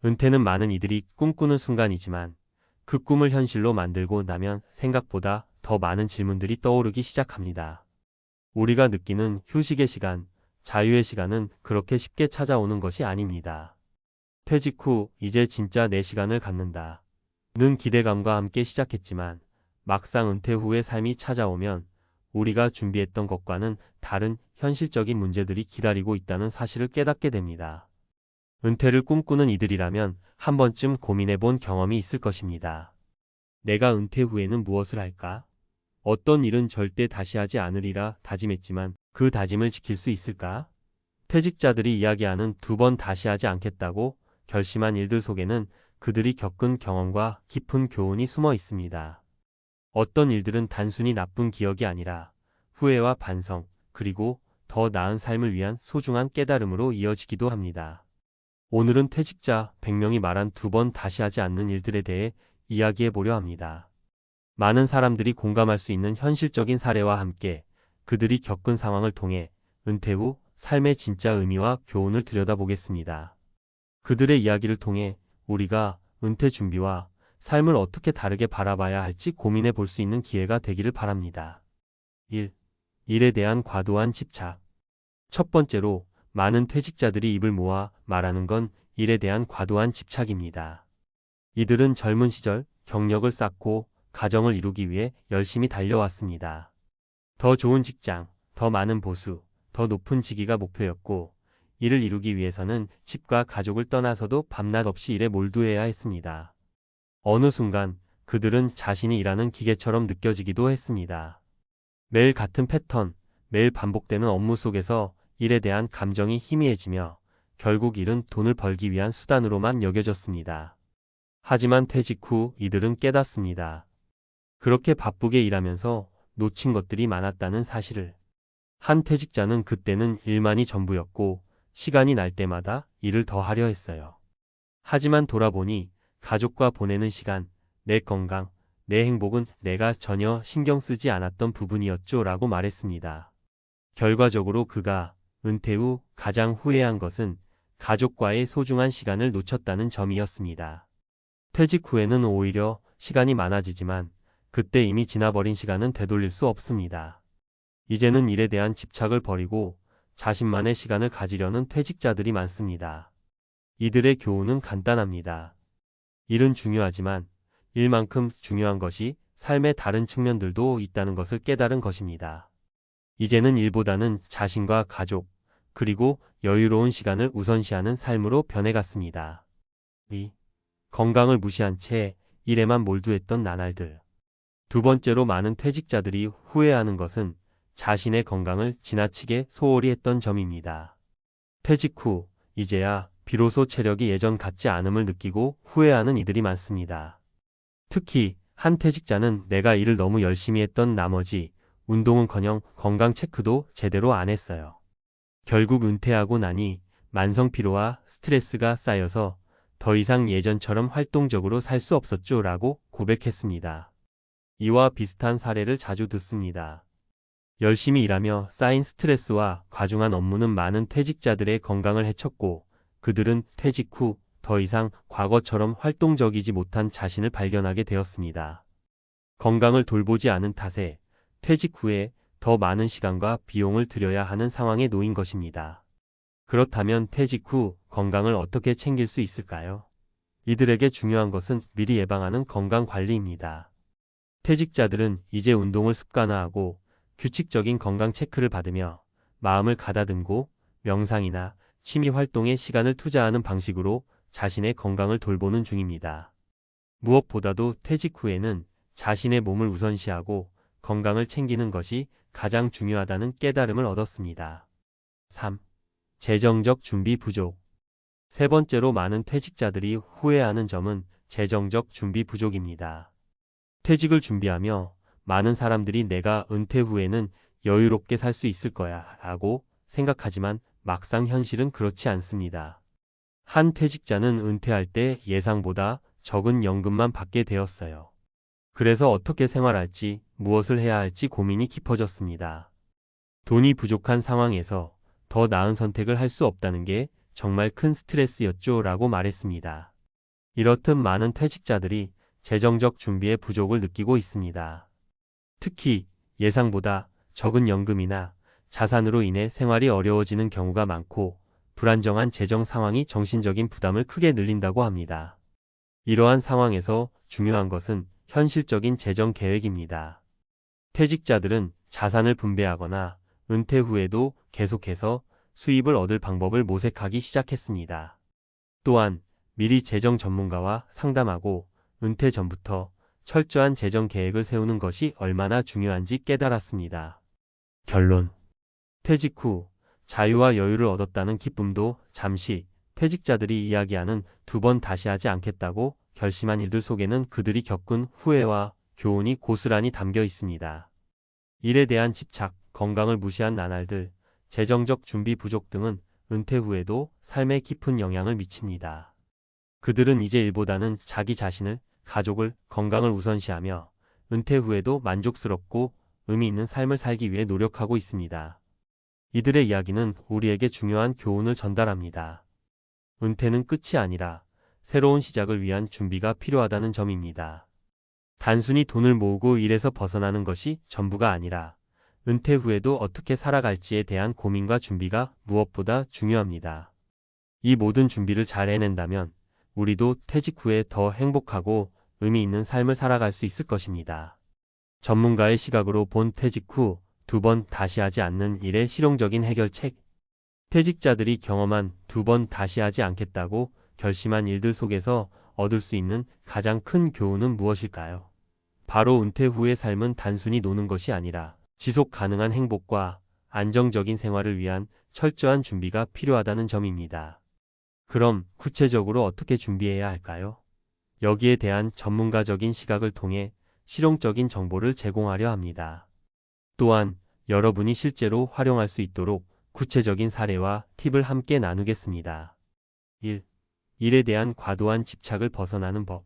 은퇴는 많은 이들이 꿈꾸는 순간이지만 그 꿈을 현실로 만들고 나면 생각보다 더 많은 질문들이 떠오르기 시작합니다. 우리가 느끼는 휴식의 시간, 자유의 시간은 그렇게 쉽게 찾아오는 것이 아닙니다. 퇴직 후 이제 진짜 내 시간을 갖는다 는 기대감과 함께 시작했지만 막상 은퇴 후의 삶이 찾아오면 우리가 준비했던 것과는 다른 현실적인 문제들이 기다리고 있다는 사실을 깨닫게 됩니다. 은퇴를 꿈꾸는 이들이라면 한 번쯤 고민해 본 경험이 있을 것입니다. 내가 은퇴 후에는 무엇을 할까? 어떤 일은 절대 다시 하지 않으리라 다짐했지만 그 다짐을 지킬 수 있을까? 퇴직자들이 이야기하는 2번 다시 하지 않겠다고 결심한 일들 속에는 그들이 겪은 경험과 깊은 교훈이 숨어 있습니다. 어떤 일들은 단순히 나쁜 기억이 아니라 후회와 반성, 그리고 더 나은 삶을 위한 소중한 깨달음으로 이어지기도 합니다. 오늘은 퇴직자 100명이 말한 2번 다시 하지 않는 일들에 대해 이야기해 보려 합니다. 많은 사람들이 공감할 수 있는 현실적인 사례와 함께 그들이 겪은 상황을 통해 은퇴 후 삶의 진짜 의미와 교훈을 들여다보겠습니다. 그들의 이야기를 통해 우리가 은퇴 준비와 삶을 어떻게 다르게 바라봐야 할지 고민해 볼 수 있는 기회가 되기를 바랍니다. 1. 일에 대한 과도한 집착. 첫 번째로 많은 퇴직자들이 입을 모아 말하는 건 일에 대한 과도한 집착입니다. 이들은 젊은 시절 경력을 쌓고 가정을 이루기 위해 열심히 달려왔습니다. 더 좋은 직장, 더 많은 보수, 더 높은 직위가 목표였고 이를 이루기 위해서는 집과 가족을 떠나서도 밤낮 없이 일에 몰두해야 했습니다. 어느 순간 그들은 자신이 일하는 기계처럼 느껴지기도 했습니다. 매일 같은 패턴, 매일 반복되는 업무 속에서 일에 대한 감정이 희미해지며 결국 일은 돈을 벌기 위한 수단으로만 여겨졌습니다. 하지만 퇴직 후 이들은 깨닫습니다. 그렇게 바쁘게 일하면서 놓친 것들이 많았다는 사실을. 한 퇴직자는 그때는 일만이 전부였고 시간이 날 때마다 일을 더 하려 했어요. 하지만 돌아보니 가족과 보내는 시간, 내 건강, 내 행복은 내가 전혀 신경 쓰지 않았던 부분이었죠 라고 말했습니다. 결과적으로 그가 은퇴 후 가장 후회한 것은 가족과의 소중한 시간을 놓쳤다는 점이었습니다. 퇴직 후에는 오히려 시간이 많아지지만 그때 이미 지나버린 시간은 되돌릴 수 없습니다. 이제는 일에 대한 집착을 버리고 자신만의 시간을 가지려는 퇴직자들이 많습니다. 이들의 교훈은 간단합니다. 일은 중요하지만 일만큼 중요한 것이 삶의 다른 측면들도 있다는 것을 깨달은 것입니다. 이제는 일보다는 자신과 가족, 그리고 여유로운 시간을 우선시하는 삶으로 변해갔습니다. 2. 건강을 무시한 채 일에만 몰두했던 나날들. 두 번째로 많은 퇴직자들이 후회하는 것은 자신의 건강을 지나치게 소홀히 했던 점입니다. 퇴직 후 이제야 비로소 체력이 예전 같지 않음을 느끼고 후회하는 이들이 많습니다. 특히 한 퇴직자는 내가 일을 너무 열심히 했던 나머지 운동은커녕 건강 체크도 제대로 안 했어요. 결국 은퇴하고 나니 만성 피로와 스트레스가 쌓여서 더 이상 예전처럼 활동적으로 살 수 없었죠 라고 고백했습니다. 이와 비슷한 사례를 자주 듣습니다. 열심히 일하며 쌓인 스트레스와 과중한 업무는 많은 퇴직자들의 건강을 해쳤고 그들은 퇴직 후 더 이상 과거처럼 활동적이지 못한 자신을 발견하게 되었습니다. 건강을 돌보지 않은 탓에 퇴직 후에 더 많은 시간과 비용을 들여야 하는 상황에 놓인 것입니다. 그렇다면 퇴직 후 건강을 어떻게 챙길 수 있을까요? 이들에게 중요한 것은 미리 예방하는 건강관리입니다. 퇴직자들은 이제 운동을 습관화하고 규칙적인 건강 체크를 받으며 마음을 가다듬고 명상이나 취미 활동에 시간을 투자하는 방식으로 자신의 건강을 돌보는 중입니다. 무엇보다도 퇴직 후에는 자신의 몸을 우선시하고 건강을 챙기는 것이 가장 중요하다는 깨달음을 얻었습니다. 3. 재정적 준비 부족. 세 번째로 많은 퇴직자들이 후회하는 점은 재정적 준비 부족입니다. 퇴직을 준비하며 많은 사람들이 내가 은퇴 후에는 여유롭게 살 수 있을 거야 라고 생각하지만 막상 현실은 그렇지 않습니다. 한 퇴직자는 은퇴할 때 예상보다 적은 연금만 받게 되었어요. 그래서 어떻게 생활할지, 무엇을 해야 할지 고민이 깊어졌습니다. 돈이 부족한 상황에서 더 나은 선택을 할 수 없다는 게 정말 큰 스트레스였죠 라고 말했습니다. 이렇듯 많은 퇴직자들이 재정적 준비의 부족을 느끼고 있습니다. 특히 예상보다 적은 연금이나 자산으로 인해 생활이 어려워지는 경우가 많고 불안정한 재정 상황이 정신적인 부담을 크게 늘린다고 합니다. 이러한 상황에서 중요한 것은 현실적인 재정 계획입니다. 퇴직자들은 자산을 분배하거나 은퇴 후에도 계속해서 수입을 얻을 방법을 모색하기 시작했습니다. 또한 미리 재정 전문가와 상담하고 은퇴 전부터 철저한 재정 계획을 세우는 것이 얼마나 중요한지 깨달았습니다. 결론. 퇴직 후 자유와 여유를 얻었다는 기쁨도 잠시, 퇴직자들이 이야기하는 2번 다시 하지 않겠다고 결심한 일들 속에는 그들이 겪은 후회와 교훈이 고스란히 담겨 있습니다. 일에 대한 집착, 건강을 무시한 나날들, 재정적 준비 부족 등은 은퇴 후에도 삶에 깊은 영향을 미칩니다. 그들은 이제 일보다는 자기 자신을, 가족을, 건강을 우선시하며 은퇴 후에도 만족스럽고 의미 있는 삶을 살기 위해 노력하고 있습니다. 이들의 이야기는 우리에게 중요한 교훈을 전달합니다. 은퇴는 끝이 아니라 새로운 시작을 위한 준비가 필요하다는 점입니다. 단순히 돈을 모으고 일에서 벗어나는 것이 전부가 아니라 은퇴 후에도 어떻게 살아갈지에 대한 고민과 준비가 무엇보다 중요합니다. 이 모든 준비를 잘 해낸다면 우리도 퇴직 후에 더 행복하고 의미 있는 삶을 살아갈 수 있을 것입니다. 전문가의 시각으로 본 퇴직 후 2번 다시 하지 않는 일의 실용적인 해결책. 퇴직자들이 경험한 2번 다시 하지 않겠다고 결심한 일들 속에서 얻을 수 있는 가장 큰 교훈은 무엇일까요? 바로 은퇴 후의 삶은 단순히 노는 것이 아니라 지속 가능한 행복과 안정적인 생활을 위한 철저한 준비가 필요하다는 점입니다. 그럼 구체적으로 어떻게 준비해야 할까요? 여기에 대한 전문가적인 시각을 통해 실용적인 정보를 제공하려 합니다. 또한 여러분이 실제로 활용할 수 있도록 구체적인 사례와 팁을 함께 나누겠습니다. 1. 일에 대한 과도한 집착을 벗어나는 법.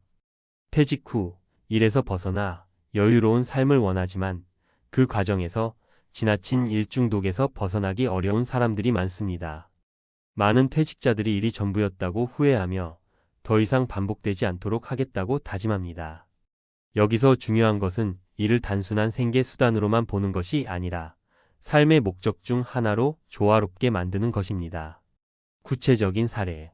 퇴직 후 일에서 벗어나 여유로운 삶을 원하지만 그 과정에서 지나친 일 중독에서 벗어나기 어려운 사람들이 많습니다. 많은 퇴직자들이 일이 전부였다고 후회하며 더 이상 반복되지 않도록 하겠다고 다짐합니다. 여기서 중요한 것은 이를 단순한 생계 수단으로만 보는 것이 아니라 삶의 목적 중 하나로 조화롭게 만드는 것입니다. 구체적인 사례.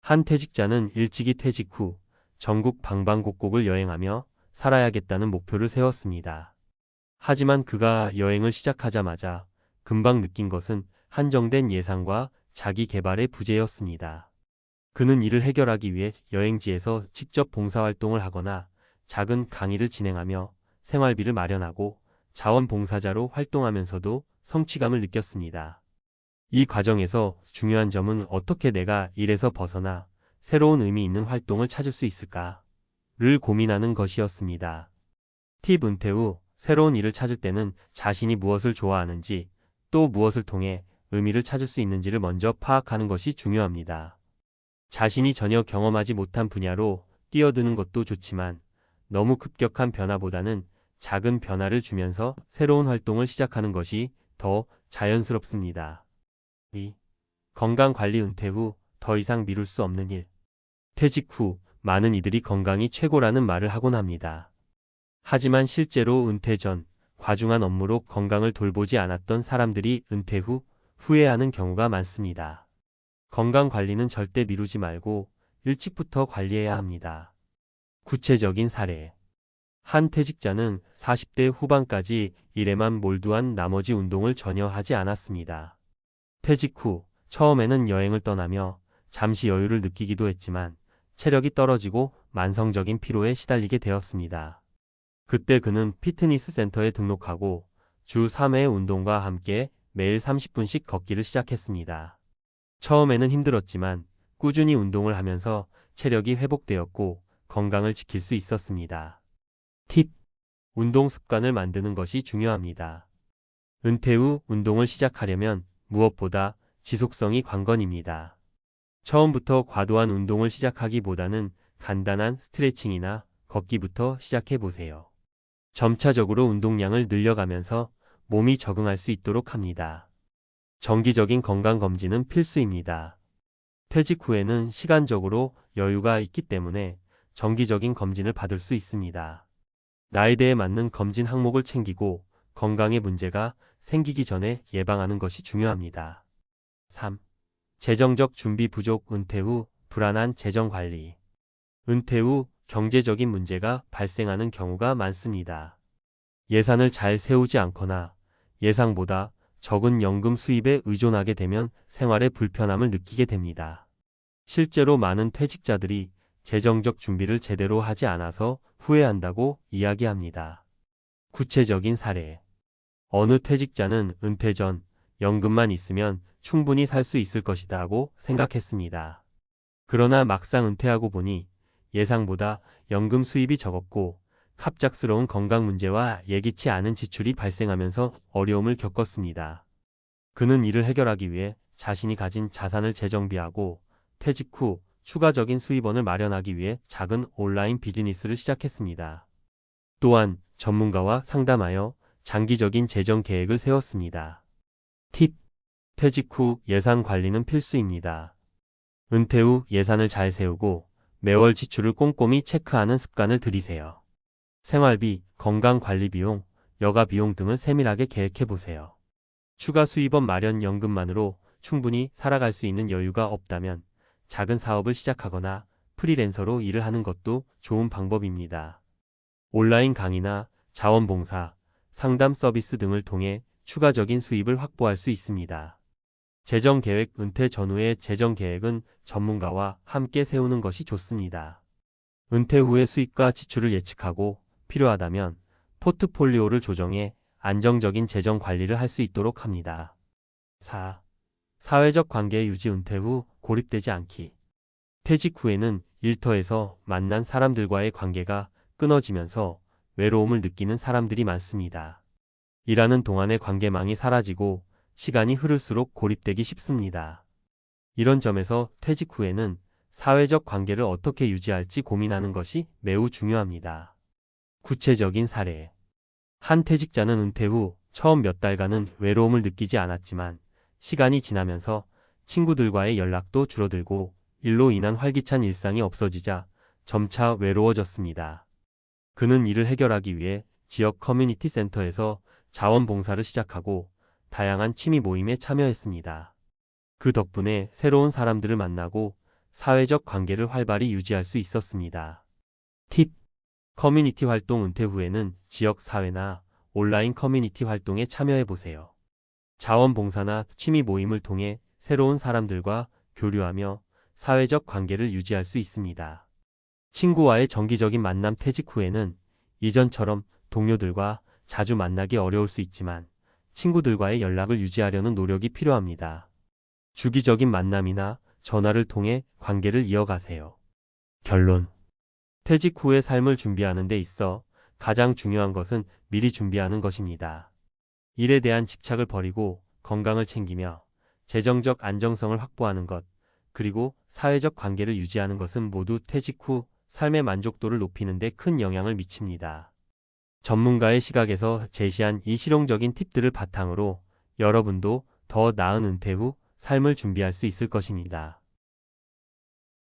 한 퇴직자는 일찍이 퇴직 후 전국 방방곡곡을 여행하며 살아야겠다는 목표를 세웠습니다. 하지만 그가 여행을 시작하자마자 금방 느낀 것은 한정된 예산과 자기 개발의 부재였습니다. 그는 이를 해결하기 위해 여행지에서 직접 봉사활동을 하거나 작은 강의를 진행하며 생활비를 마련하고 자원봉사자로 활동하면서도 성취감을 느꼈습니다. 이 과정에서 중요한 점은 어떻게 내가 일에서 벗어나 새로운 의미 있는 활동을 찾을 수 있을까를 고민하는 것이었습니다. 팁. 은퇴 후 새로운 일을 찾을 때는 자신이 무엇을 좋아하는지 또 무엇을 통해 의미를 찾을 수 있는지를 먼저 파악하는 것이 중요합니다. 자신이 전혀 경험하지 못한 분야로 뛰어드는 것도 좋지만 너무 급격한 변화보다는 작은 변화를 주면서 새로운 활동을 시작하는 것이 더 자연스럽습니다. 2. 건강관리. 은퇴 후 더 이상 미룰 수 없는 일. 퇴직 후 많은 이들이 건강이 최고라는 말을 하곤 합니다. 하지만 실제로 은퇴 전 과중한 업무로 건강을 돌보지 않았던 사람들이 은퇴 후 후회하는 경우가 많습니다. 건강관리는 절대 미루지 말고 일찍부터 관리해야 합니다. 구체적인 사례. 한 퇴직자는 40대 후반까지 일에만 몰두한 나머지 운동을 전혀 하지 않았습니다. 퇴직 후 처음에는 여행을 떠나며 잠시 여유를 느끼기도 했지만 체력이 떨어지고 만성적인 피로에 시달리게 되었습니다. 그때 그는 피트니스 센터에 등록하고 주 3회 운동과 함께 매일 30분씩 걷기를 시작했습니다. 처음에는 힘들었지만 꾸준히 운동을 하면서 체력이 회복되었고 건강을 지킬 수 있었습니다. 팁. 운동 습관을 만드는 것이 중요합니다. 은퇴 후 운동을 시작하려면 무엇보다 지속성이 관건입니다. 처음부터 과도한 운동을 시작하기보다는 간단한 스트레칭이나 걷기부터 시작해보세요. 점차적으로 운동량을 늘려가면서 몸이 적응할 수 있도록 합니다. 정기적인 건강검진은 필수입니다. 퇴직 후에는 시간적으로 여유가 있기 때문에 정기적인 검진을 받을 수 있습니다. 나이대에 맞는 검진 항목을 챙기고 건강에 문제가 생기기 전에 예방하는 것이 중요합니다. 3. 재정적 준비 부족. 은퇴 후 불안한 재정 관리. 은퇴 후 경제적인 문제가 발생하는 경우가 많습니다. 예산을 잘 세우지 않거나 예상보다 적은 연금 수입에 의존하게 되면 생활에 불편함을 느끼게 됩니다. 실제로 많은 퇴직자들이 재정적 준비를 제대로 하지 않아서 후회한다고 이야기합니다. 구체적인 사례. 어느 퇴직자는 은퇴 전 연금만 있으면 충분히 살 수 있을 것이다고 생각했습니다. 그러나 막상 은퇴하고 보니 예상보다 연금 수입이 적었고 갑작스러운 건강 문제와 예기치 않은 지출이 발생하면서 어려움을 겪었습니다. 그는 이를 해결하기 위해 자신이 가진 자산을 재정비하고 퇴직 후 추가적인 수입원을 마련하기 위해 작은 온라인 비즈니스를 시작했습니다. 또한 전문가와 상담하여 장기적인 재정 계획을 세웠습니다. 팁. 퇴직 후 예산 관리는 필수입니다. 은퇴 후 예산을 잘 세우고 매월 지출을 꼼꼼히 체크하는 습관을 들이세요. 생활비, 건강관리 비용, 여가 비용 등을 세밀하게 계획해보세요. 추가 수입원 마련 연금만으로 충분히 살아갈 수 있는 여유가 없다면 작은 사업을 시작하거나 프리랜서로 일을 하는 것도 좋은 방법입니다. 온라인 강의나 자원봉사, 상담 서비스 등을 통해 추가적인 수입을 확보할 수 있습니다. 재정계획. 은퇴 전후의 재정계획은 전문가와 함께 세우는 것이 좋습니다. 은퇴 후의 수입과 지출을 예측하고 필요하다면 포트폴리오를 조정해 안정적인 재정 관리를 할 수 있도록 합니다. 4. 사회적 관계 유지. 은퇴 후 고립되지 않기. 퇴직 후에는 일터에서 만난 사람들과의 관계가 끊어지면서 외로움을 느끼는 사람들이 많습니다. 일하는 동안의 관계망이 사라지고 시간이 흐를수록 고립되기 쉽습니다. 이런 점에서 퇴직 후에는 사회적 관계를 어떻게 유지할지 고민하는 것이 매우 중요합니다. 구체적인 사례. 한 퇴직자는 은퇴 후 처음 몇 달간은 외로움을 느끼지 않았지만 시간이 지나면서 친구들과의 연락도 줄어들고 일로 인한 활기찬 일상이 없어지자 점차 외로워졌습니다. 그는 이를 해결하기 위해 지역 커뮤니티 센터에서 자원봉사를 시작하고 다양한 취미 모임에 참여했습니다. 그 덕분에 새로운 사람들을 만나고 사회적 관계를 활발히 유지할 수 있었습니다. 팁. 커뮤니티 활동. 은퇴 후에는 지역 사회나 온라인 커뮤니티 활동에 참여해보세요. 자원봉사나 취미 모임을 통해 새로운 사람들과 교류하며 사회적 관계를 유지할 수 있습니다. 친구와의 정기적인 만남. 퇴직 후에는 이전처럼 동료들과 자주 만나기 어려울 수 있지만 친구들과의 연락을 유지하려는 노력이 필요합니다. 주기적인 만남이나 전화를 통해 관계를 이어가세요. 결론. 퇴직 후의 삶을 준비하는 데 있어 가장 중요한 것은 미리 준비하는 것입니다. 일에 대한 집착을 버리고 건강을 챙기며 재정적 안정성을 확보하는 것, 그리고 사회적 관계를 유지하는 것은 모두 퇴직 후 삶의 만족도를 높이는 데 큰 영향을 미칩니다. 전문가의 시각에서 제시한 이 실용적인 팁들을 바탕으로 여러분도 더 나은 은퇴 후 삶을 준비할 수 있을 것입니다.